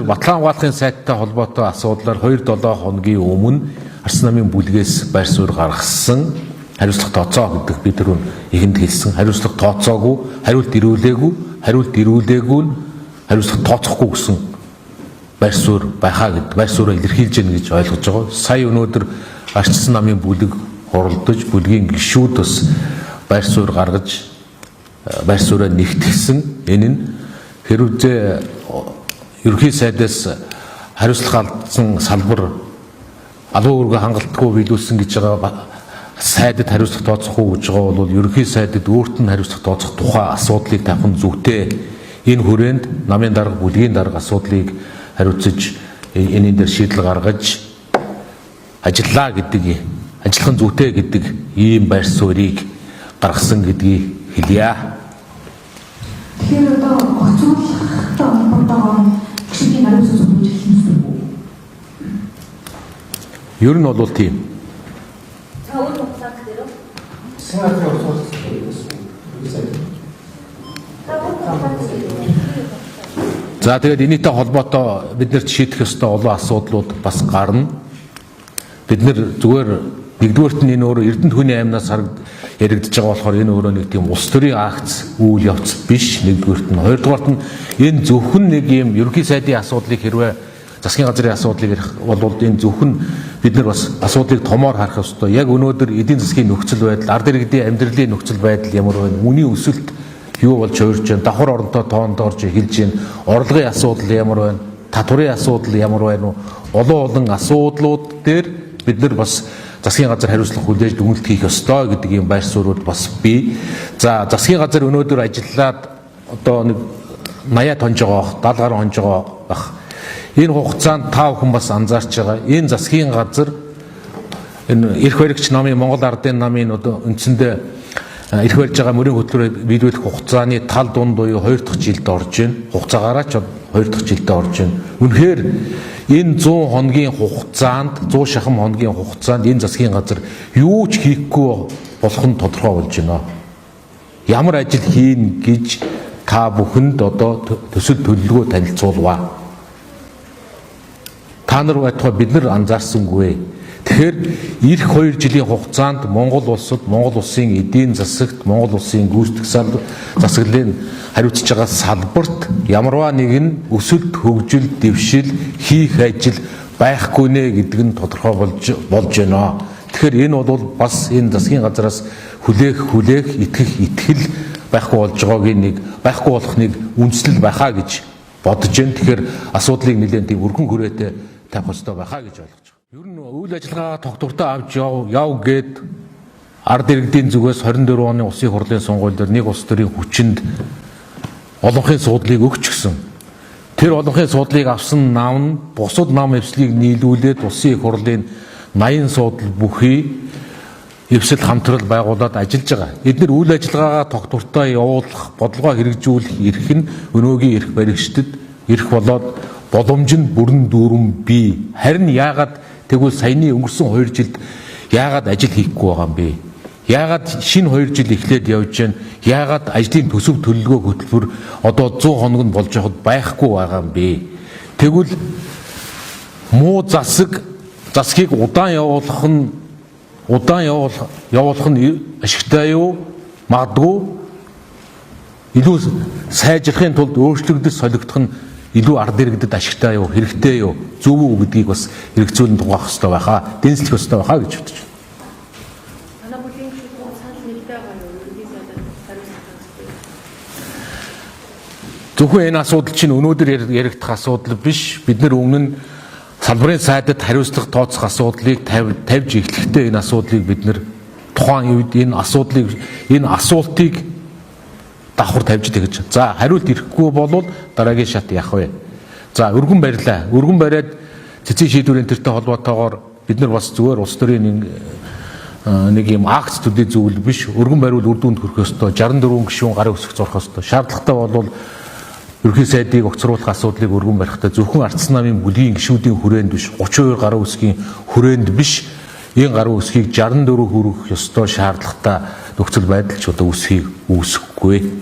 Батлан хамгаалахын сайттай холбоотой асуудлаар 2-7 хоногийн өмнө Арс намын бүлгээс байр суурь гаргасан хариуцлага тооцоо гэдэг бид нар ихэнд хэлсэн. Хариуцлага тооцоогүй, хариулт ирүүлээгүй, хариулт ирүүлээгүй нь хариуцлага тооцохгүй гэсэн байр суурь байхаа гэдэг байр сууриа илэрхийлж гэнэ гэж ойлгож байгаа. Сая өнөөдөр Арс намын бүлэг хоролдож, бүлгийн гишүүд бас байр суурь гаргаж байр сууриа нэгтгэсэн. Энэ нь хэрвээ ерөнхий сайдаас хариуцлага алдсан салбар албан үүргээ хангалтгүй биелүүлсэн гэж байгаа сайдад хариуцлага тооцохгүй гэж байгаа бол ерөнхий сайдад өөрт нь хариуцлага тооцох тухай асуудлыг тавхан зүйтэй энэ хүрээнд намын дарга бүлгийн дарга асуудлыг хариуцж энэ дээр шийдэл гаргаж ажиллаа гэдэг ажиллахын зүйтэй гэдэг ийм байр суурийг гаргасан гэдгийг хэлье. Тэгэхээр одоо гоцруулахтай холбоотойгоор гишүүдийн хариуцлага зөвлөж хэлсэн үү? Ер нь бол тийм. За тэгээд энэтэй холбоотой бид нарт шийдэх ёстой олон асуудлууд бас гарна. Бид нар зүгээр нэгдүгээрт нь энэ өөрөө Эрдэнэт хүний аймнаас яригдж байгаа болохоор энэ өөрөө нэг тийм улс төрийн акц үйл явц биш. Нэгдүгээрт нь, хоёрдугаарт нь энэ зөвхөн нэг юм ерөнхий сайдын асуудлыг хэрвээ засгийн газрын асуудлыг ярих бол энэ зөвхөн бид нар бас асуудлыг томоор харах ёстой. Яг өнөөдөр эдийн засгийн нөхцөл байдал, ард иргэдийн амьдралын нөхцөл байдал ямар байна? Үний өсөлт юу болж хувирж байна? Давхар оронтой тоондоорж эхэлж байна. Орлогын асуудал ямар байна? Татварын асуудал ямар байна? Олон асуудлууд дээр бид нар бас засгийн газар хариуцлага хүлээж дүгнэлт хийх ёстой гэдэг ийм байр суурьуд бас бий. За засгийн газар өнөөдөр ажиллаад одоо нэг 80 тонж байгаа, 70 гаруй хонж байгаа бах. Энэ хугацаанд та бүхэн бас анзаарч байгаа. Энэ засгийн газар энэ эрх баригч намын Монгол Ардын намын одоо үндсэндээ эрх барьж байгаа мөрийн хөтөлбөрөөр биелүүлэх хугацааны тал дунд уу 2 дахь жилд орж байна. Хугацаагаараа ч 2 дахь жилдээ орж байна. Үнэхээр энэ 100 хоногийн хугацаанд 100 шахам хоногийн хугацаанд энэ засгийн газар юу ч хийхгүй болох нь тодорхой болж байна. Ямар ажил хийн гэж та бүхэнд одоо төсөл төлөвлөгөө танилцуулваа. Та нар байтугай бид нар анзаарсангүй. Тэгэхээр эх 2 жилийн хугацаанд Монгол улсад Монгол улсын эдийн засагт Монгол улсын гүйцэтгэх засаглалын хариуцж байгаа салбарт ямарваа нэгэн өсөлт, хөгжил, дэвшил хийх ажил байхгүй нэ гэдэг нь тодорхой болж байна. Тэгэхээр энэ бол бас энэ засгийн газраас хүлээх итгэл байхгүй болж байгаагийн нэг байхгүй болох нэг үндслэл байхаа гэж бодож байна. Тэгэхээр асуудлыг нэлээд тийм өргөн хүрээтэй тавих хэрэгтэй байхаа гэж ойлгож байна. Ер нь үйл ажиллагаа тогтвортой авч яв гээд ард иргэдийн зүгээс 24 оны улсын хурлын сонгуул дээр нэг улс төрийн хүчинд олонхын суудлыг өгч гисэн. Тэр олонхын суудлыг авсан нам нь бусад нам эвслийг нийлүүлээд улсын их хурлын 80 суудл бүхий эвсэл хамтрал байгуулад ажиллаж байгаа. Эдгээр үйл ажиллагаагаа тогтвортой явуулах, бодлогоо хэрэгжүүлэх эрх нь өнөөгийн эрх баригчдад эрх болоод боломж нь бүрэн дүүрэн бий. Харин яагаад тэгвэл саяны өнгөрсөн 2 жилд яагаад ажил хийхгүй байгаа юм бэ? Яагаад шинэ 2 жил эхлээд явж байна? Яагаад ажлын төсөв төлөлгөө хөтөлбөр одоо 100 хоног нь болж байхад байхгүй байгаа юм бэ? Тэгвэл муу засгийг удаан явуулах нь ашигтай юу? Магадгүй илүү сайжрахын тулд өөрчлөгдөж солигдох нь илүү ард иргэдэд ашигтай юу, хэрэгтэй юу, зөв үү гэдгийг бас хэрэгцүүлэн тунгаах хэрэгтэй байхаа, дэнслэх хэрэгтэй байхаа гэж бодож байна. Манай бүлийн гишүүд санал нэгтэй байгаа юу? Ерөнхий сайдад хариуцлага. Зөвхөн энэ асуудал чинь өнөөдөр яригдах асуудал биш. Бид нар өмнө нь салбарын сайдад хариуцлага тооцох асуудлыг тавьж эхлэхдээ энэ асуудлыг бид нар тухайн үед энэ асуултыг давхар тавьж тэгж. За хариулт ирэхгүй бол дараагийн шат яах вэ? За өргөн барьлаа. Өргөн бариад цэцэн шийдвэрийн тэртэй холбоотойгоор бид нар бас зүгээр улс төрийн нэг юм акц төдий зүйл биш. Өргөн бариул үр дүнд хүрэх ёстой. 64 гишүүн гарын өсөх зорох ёстой. Шаардлагатай бол ерөнхий сайдыг огцруулах асуудлыг өргөн барихтай зөвхөн Арс намын бүлгийн гишүүдийн хүрээнд биш, 32 гарын үсгийн хүрээнд биш. Энэ гарын үсгийг 64 хүрэх ёстой шаардлагатай нөхцөл байдал ч одоо үүсэхгүй.